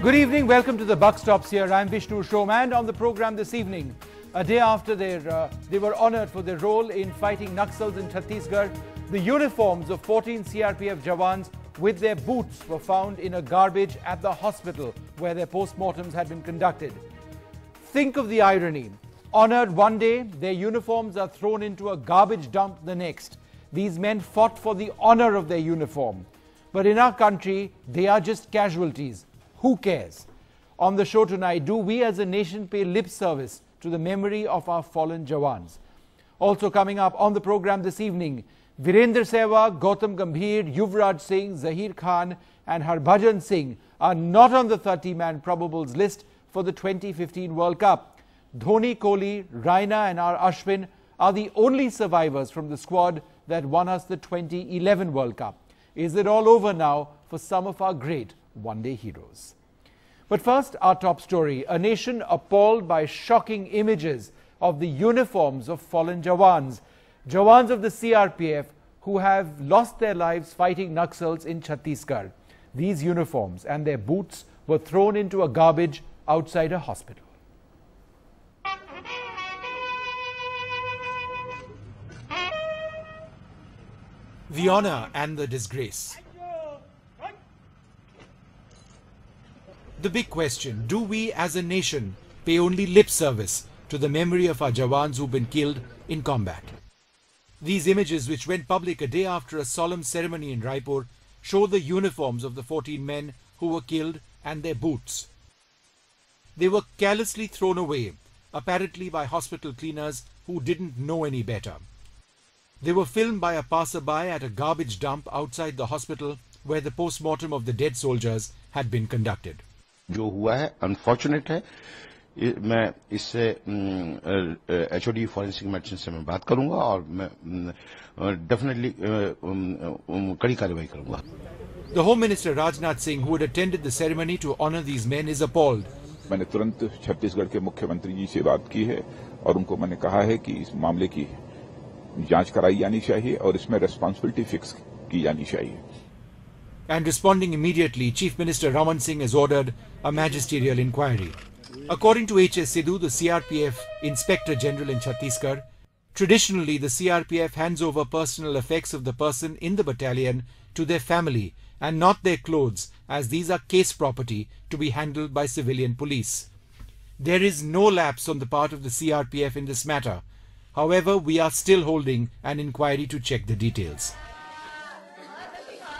Good evening, welcome to the Buck Stops here. I'm Vishnu Shom, and on the program this evening, a day after they were honoured for their role in fighting Naxals in Chhattisgarh, the uniforms of 14 CRPF Jawans with their boots were found in a garbage at the hospital where their post-mortems had been conducted. Think of the irony. Honoured one day, their uniforms are thrown into a garbage dump the next. These men fought for the honour of their uniform. But in our country, they are just casualties. Who cares? On the show tonight, do we as a nation pay lip service to the memory of our fallen Jawans? Also coming up on the program this evening, Virendra Sehwag, Gautam Gambhir, Yuvraj Singh, Zahir Khan and Harbhajan Singh are not on the 30-man probables list for the 2015 World Cup. Dhoni, Kohli, Raina and R. Ashwin are the only survivors from the squad that won us the 2011 World Cup. Is it all over now for some of our great one-day heroes? But first, our top story. A nation appalled by shocking images of the uniforms of fallen Jawans. Jawans of the CRPF who have lost their lives fighting Naxals in Chhattisgarh. These uniforms and their boots were thrown into a garbage outside a hospital. The honour and the disgrace. The big question, do we as a nation pay only lip service to the memory of our Jawans who've been killed in combat? These images, which went public a day after a solemn ceremony in Raipur, show the uniforms of the 14 men who were killed and their boots. They were carelessly thrown away, apparently by hospital cleaners who didn't know any better. They were filmed by a passerby at a garbage dump outside the hospital where the post-mortem of the dead soldiers had been conducted. जो हुआ है unfortunate है, मैं इससे HOD forensic medicine से मैं बात करूंगा और मैं डेफिनेटली कड़ी कार्रवाई करूंगा. The Home Minister Rajnath Singh, who had attended the ceremony to honor these men, is appalled. मैंने तुरंत छत्तीसगढ़ के मुख्यमंत्री जी से बात की है और उनको मैंने कहा है कि इस मामले की जांच कराई जानी चाहिए और इसमें रिस्पांसिबिलिटी फिक्स की जानी चाहिए. And responding immediately, Chief Minister Raman Singh has ordered a magisterial inquiry. According to H.S. Sidhu, the CRPF Inspector General in Chhattisgarh, traditionally the CRPF hands over personal effects of the person in the battalion to their family and not their clothes, as these are case property to be handled by civilian police. There is no lapse on the part of the CRPF in this matter. However, we are still holding an inquiry to check the details.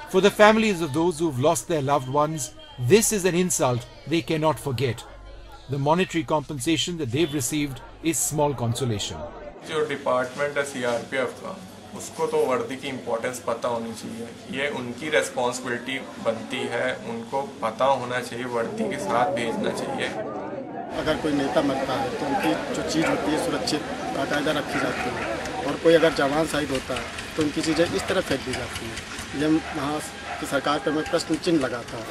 For the families of those who've lost their loved ones, this is an insult they cannot forget. The monetary compensation that they've received is small consolation. जो department है CRPF का, उसको तो वर्दी की importance पता होनी चाहिए. ये उनकी रेस्पॉन्सिबिलिटी बनती है, उनको पता होना चाहिए, वर्दी के साथ भेजना चाहिए. अगर कोई नेता मरता है तो उनकी जो चीज़ होती है सुरक्षित बाकायदा रखी जाती है, और कोई अगर जवान शहीद होता है तो उनकी चीज़ें इस तरह फेंक दी जाती हैं. ये वहाँ की सरकार पर मैं प्रश्न चिन्ह लगाता हूँ.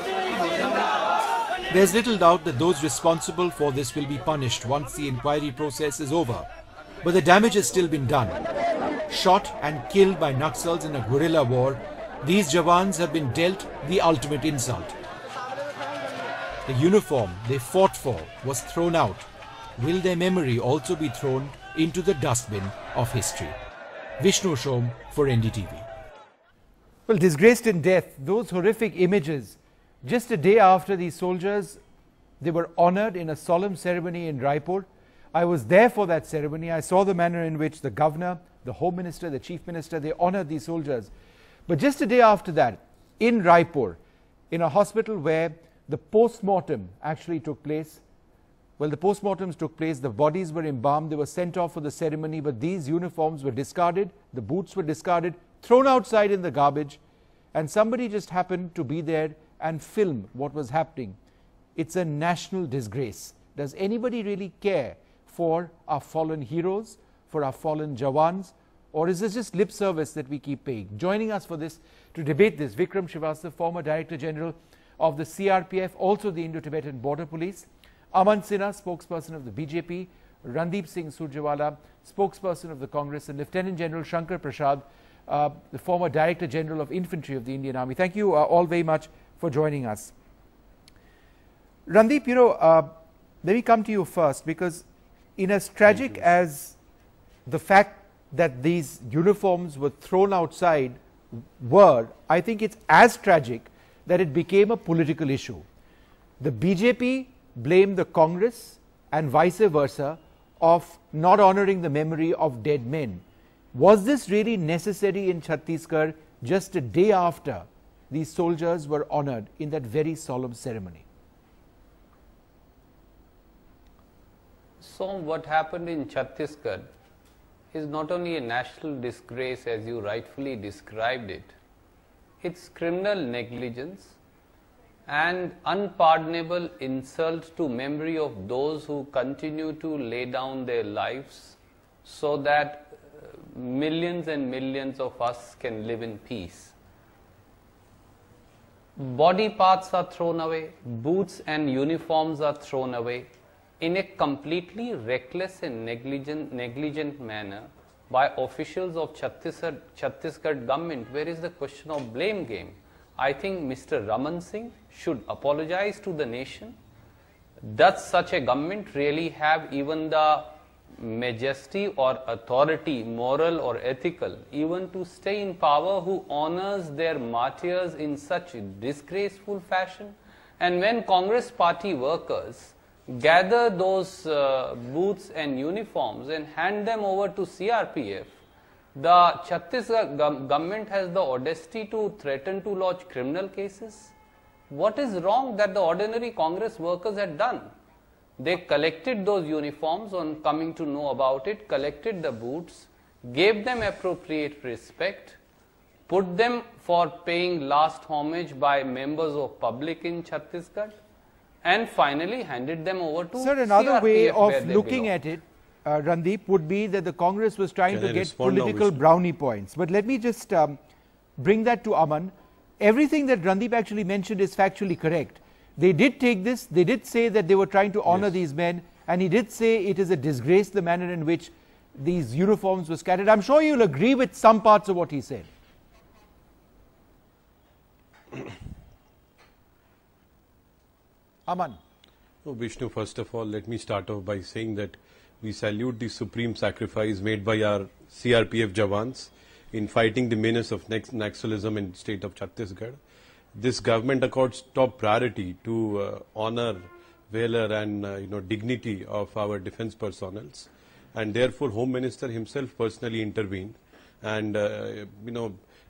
There's little doubt that those responsible for this will be punished once the inquiry process is over. But the damage has still been done. Shot and killed by Naxals in a guerrilla war, these Jawans have been dealt the ultimate insult. The uniform they fought for was thrown out. Will their memory also be thrown into the dustbin of history? Vishnu Shom for NDTV. Well, disgraced in death, those horrific images. Just a day after these soldiers, they were honoured in a solemn ceremony in Raipur. I was there for that ceremony. I saw the manner in which the governor, the home minister, the chief minister, they honoured these soldiers. But just a day after that, in Raipur, in a hospital where the post-mortem actually took place, well, the post-mortems took place, the bodies were embalmed, they were sent off for the ceremony, but these uniforms were discarded, the boots were discarded, thrown outside in the garbage, and somebody just happened to be there and film what was happening. It's a national disgrace. Does anybody really care for our fallen heroes, for our fallen Jawans, or is this just lip service that we keep paying? Joining us for this, to debate this, Vikram Srivastava, former Director General of the CRPF, also the Indo-Tibetan Border Police, Aman Sinha, spokesperson of the BJP, Randeep Singh Surjewala, spokesperson of the Congress, and Lieutenant General Shankar Prasad, the former Director General of Infantry of the Indian Army. Thank you all very much for joining us. Randeep, let me come to you first, because in as tragic as the fact that these uniforms were thrown outside were, I think it's as tragic that it became a political issue. The BJP blamed the Congress and vice versa of not honoring the memory of dead men. Was this really necessary in Chhattisgarh just a day after these soldiers were honored in that very solemn ceremony? So what happened in Chhattisgarh is not only a national disgrace as you rightfully described it, it's criminal negligence and unpardonable insult to memory of those who continue to lay down their lives so that millions and millions of us can live in peace. Body parts are thrown away, boots and uniforms are thrown away in a completely reckless and negligent manner by officials of Chhattisgarh government. Where is the question of blame game? I think Mr. Raman Singh should apologize to the nation. Does such a government really have even the majesty or authority, moral or ethical, even to stay in power, who honors their martyrs in such disgraceful fashion? And when Congress party workers gather those boots and uniforms and hand them over to CRPF, the Chhattisgarh government has the audacity to threaten to lodge criminal cases. What is wrong that the ordinary Congress workers had done? They collected those uniforms on coming to know about it, collected the boots, gave them appropriate respect, put them for paying last homage by members of public in Chhattisgarh, and finally handed them over to Sir, another CRPF, way of looking belong. at it, Randeep, would be that the Congress was trying to get political brownie points. But let me just bring that to Aman. Everything that Randeep actually mentioned is factually correct. They did take this, they did say that they were trying to honor these men, and he did say it is a disgrace the manner in which these uniforms were scattered. I'm sure you'll agree with some parts of what he said. Aman. So Vishnu, first of all, let me start off by saying that we salute the supreme sacrifice made by our CRPF Jawans in fighting the menace of Naxalism in the state of Chhattisgarh. This government accords top priority to honor, valor and dignity of our defense personnel, and therefore Home Minister himself personally intervened, and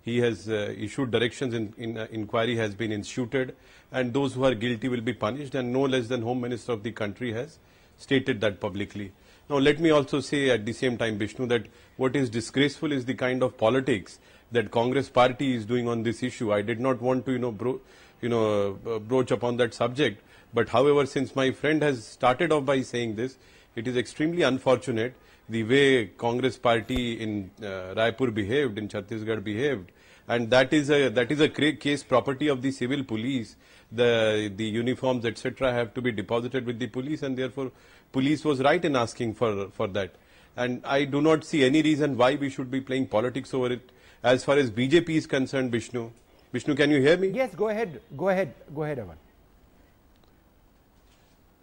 he has issued directions. Inquiry has been instituted, and those who are guilty will be punished, and no less than Home Minister of the country has stated that publicly. Now let me also say at the same time, Vishnu, that what is disgraceful is the kind of politics that Congress party is doing on this issue. I did not want to broach upon that subject, but however, since my friend has started off by saying this, it is extremely unfortunate the way Congress party in Raipur behaved, in Chhattisgarh behaved, and that is a case property of the civil police. The uniforms etc. have to be deposited with the police, and therefore police was right in asking for that. And I do not see any reason why we should be playing politics over it. As far as BJP is concerned, Vishnu, can you hear me? Yes, go ahead, Aman.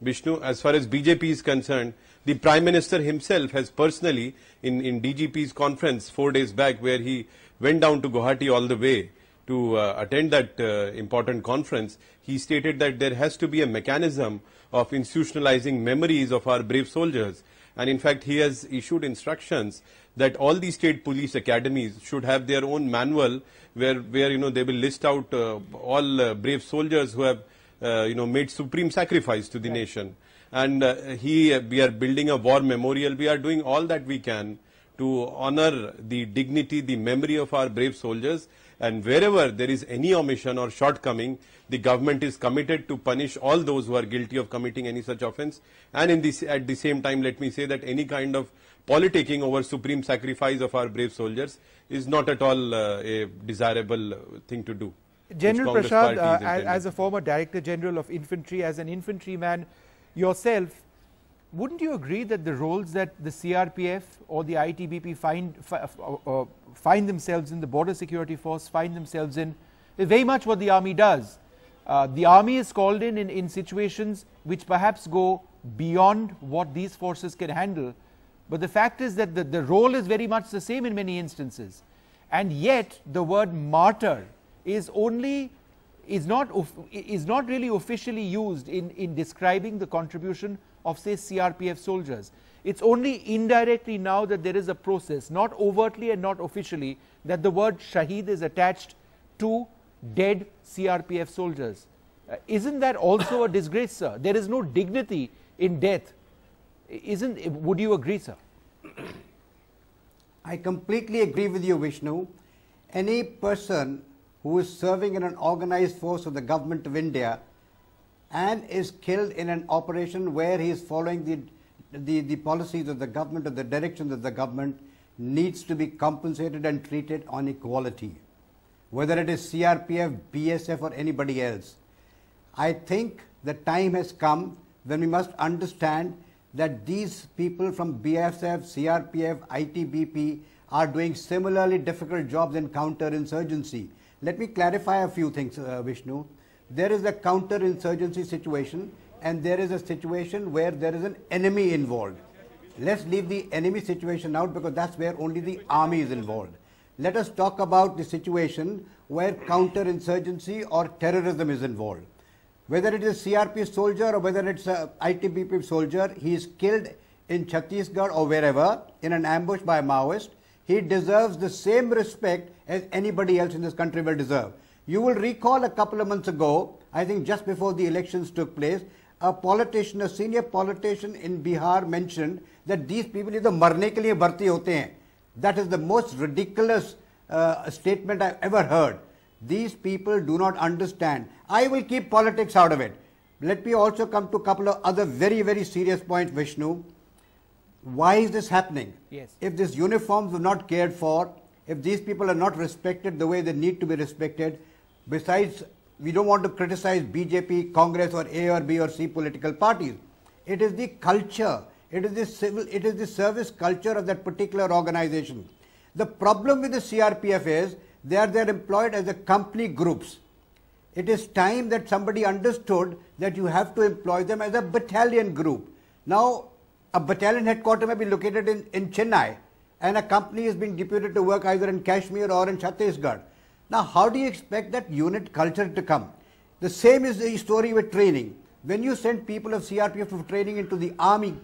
Vishnu, as far as BJP is concerned, the Prime Minister himself has personally, in DGP's conference 4 days back, where he went down to Guwahati all the way to attend that important conference, he stated that there has to be a mechanism of institutionalizing memories of our brave soldiers. And in fact, he has issued instructions that all the state police academies should have their own manual where they will list out all brave soldiers who have made supreme sacrifice to the nation. And we are building a war memorial. We are doing all that we can to honor the dignity, the memory of our brave soldiers. And wherever there is any omission or shortcoming, the government is committed to punish all those who are guilty of committing any such offence. And at the same time, let me say that any kind of politicking over supreme sacrifice of our brave soldiers is not at all a desirable thing to do. General Prasad, as a former Director General of Infantry, as an infantryman yourself, wouldn't you agree that the roles that the CRPF or the ITBP find themselves in, the Border Security Force find themselves in, is very much what the Army does? The army is called in situations which perhaps go beyond what these forces can handle. But the fact is that the role is very much the same in many instances. And yet the word martyr is not really officially used in describing the contribution of, say, CRPF soldiers. It's only indirectly now that there is a process, not overtly and not officially, that the word shaheed is attached to dead CRPF soldiers. Isn't that also a disgrace, sir? There is no dignity in death. Would you agree, sir? I completely agree with you, Vishnu. Any person who is serving in an organized force of the government of India and is killed in an operation where he is following the policies of the government or the directions of the government needs to be compensated and treated on equality, whether it is CRPF, BSF or anybody else. I think the time has come when we must understand that these people from BSF, CRPF, ITBP are doing similarly difficult jobs in counterinsurgency. Let me clarify a few things, Vishnu. There is a counterinsurgency situation and there is a situation where there is an enemy involved. Let's leave the enemy situation out because that's where only the army is involved. Let us talk about the situation where counterinsurgency or terrorism is involved. Whether it is a CRP soldier or whether it's a ITBP soldier, he is killed in Chhattisgarh or wherever in an ambush by a Maoist. He deserves the same respect as anybody else in this country will deserve. You will recall a couple of months ago, I think just before the elections took place, a politician, a senior politician in Bihar mentioned that these people either marne ke liye bharti hote hain. That is the most ridiculous statement I've ever heard. These people do not understand. I will keep politics out of it. Let me also come to a couple of other very, very serious points, Vishnu. Why is this happening? Yes. If these uniforms are not cared for, if these people are not respected the way they need to be respected, besides, we don't want to criticize BJP, Congress or A or B or C political parties. It is the culture, it is the service culture of that particular organization. The problem with the CRPF is they're employed as a company groups. It is time that somebody understood that you have to employ them as a battalion group. Now, a battalion headquarters may be located in Chennai and a company is being deputed to work either in Kashmir or in Chhattisgarh. Now, how do you expect that unit culture to come? The same is the story with training. When you send people of CRPF for training into the army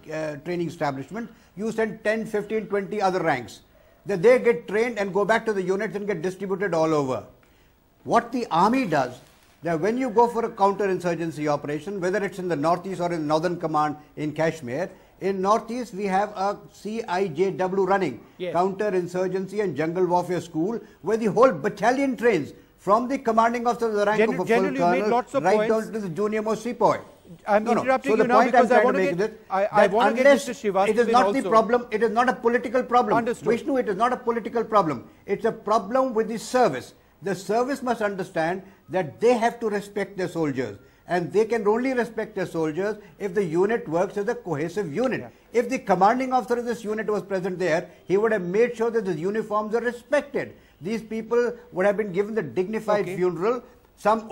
training establishment, you send 10, 15, 20 other ranks. That they get trained and go back to the units and get distributed all over. What the army does, that when you go for a counterinsurgency operation, whether it's in the northeast or in Northern Command in Kashmir, in northeast we have a CIJW running, yes, counterinsurgency and jungle warfare school, where the whole battalion trains from the commanding officer to the rank of a full colonel right down to the junior most sepoy. I'm interrupting you now because I want to get Mr. Srivastava. It is not the problem, it is not a political problem. Understood. Vishnu, it is not a political problem. It's a problem with the service. The service must understand that they have to respect their soldiers. And they can only respect their soldiers if the unit works as a cohesive unit. Yeah. If the commanding officer of this unit was present there, he would have made sure that the uniforms are respected. These people would have been given the dignified funeral. Some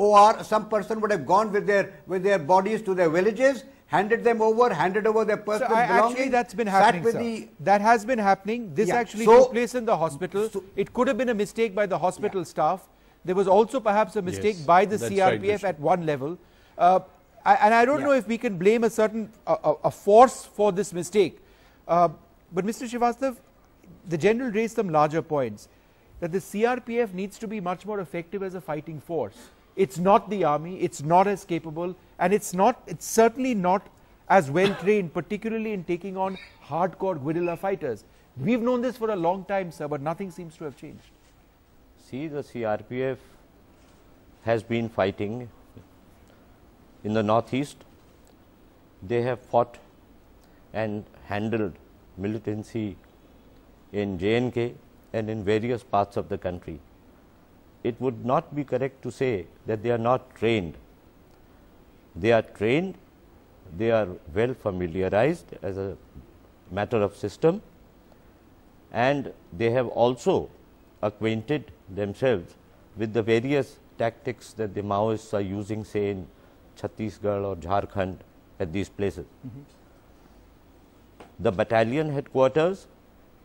person would have gone with their bodies to their villages, handed over their personal belongings. Actually, that's been happening, sir. That has been happening. This actually took place in the hospital. It could have been a mistake by the hospital staff. There was also perhaps a mistake by the CRPF at one level. And I don't know if we can blame a certain a force for this mistake. But Mr. Srivastava, the general raised some larger points, that the CRPF needs to be much more effective as a fighting force. It's not the army, it's not as capable, and it's certainly not as well trained, particularly in taking on hardcore guerrilla fighters. We've known this for a long time, sir, but nothing seems to have changed. See, the CRPF has been fighting in the northeast. They have fought and handled militancy in J&K and in various parts of the country. It would not be correct to say that they are not trained. They are trained, they are well familiarized as a matter of system, and they have also acquainted themselves with the various tactics that the Maoists are using, say in Chhattisgarh or Jharkhand, at these places. The battalion headquarters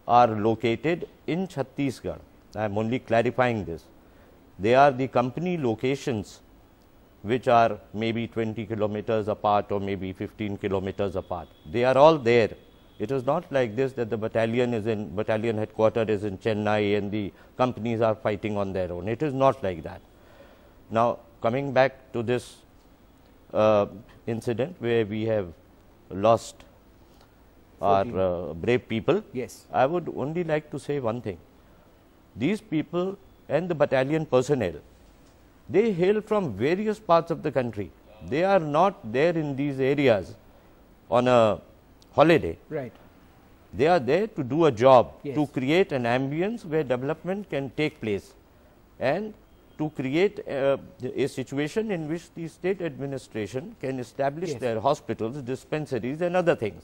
are located in Chhattisgarh. I am only clarifying this. They are the company locations which are maybe 20 kilometers apart or maybe 15 kilometers apart. They are all there. It is not like this that the battalion headquarters is in Chennai and the companies are fighting on their own. It is not like that. Now, coming back to this incident where we have lost our brave people, yes, I would only like to say one thing. These people and the battalion personnel, they hail from various parts of the country. They are not there in these areas on a holiday. Right. They are there to do a job, yes, to create an ambience where development can take place and to create a situation in which the state administration can establish, yes, their hospitals, dispensaries and other things.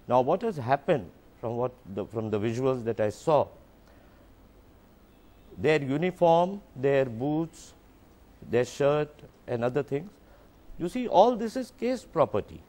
Now, what has happened from the visuals that I saw, their uniform, their boots, their shirt and other things, you see, all this is caste property.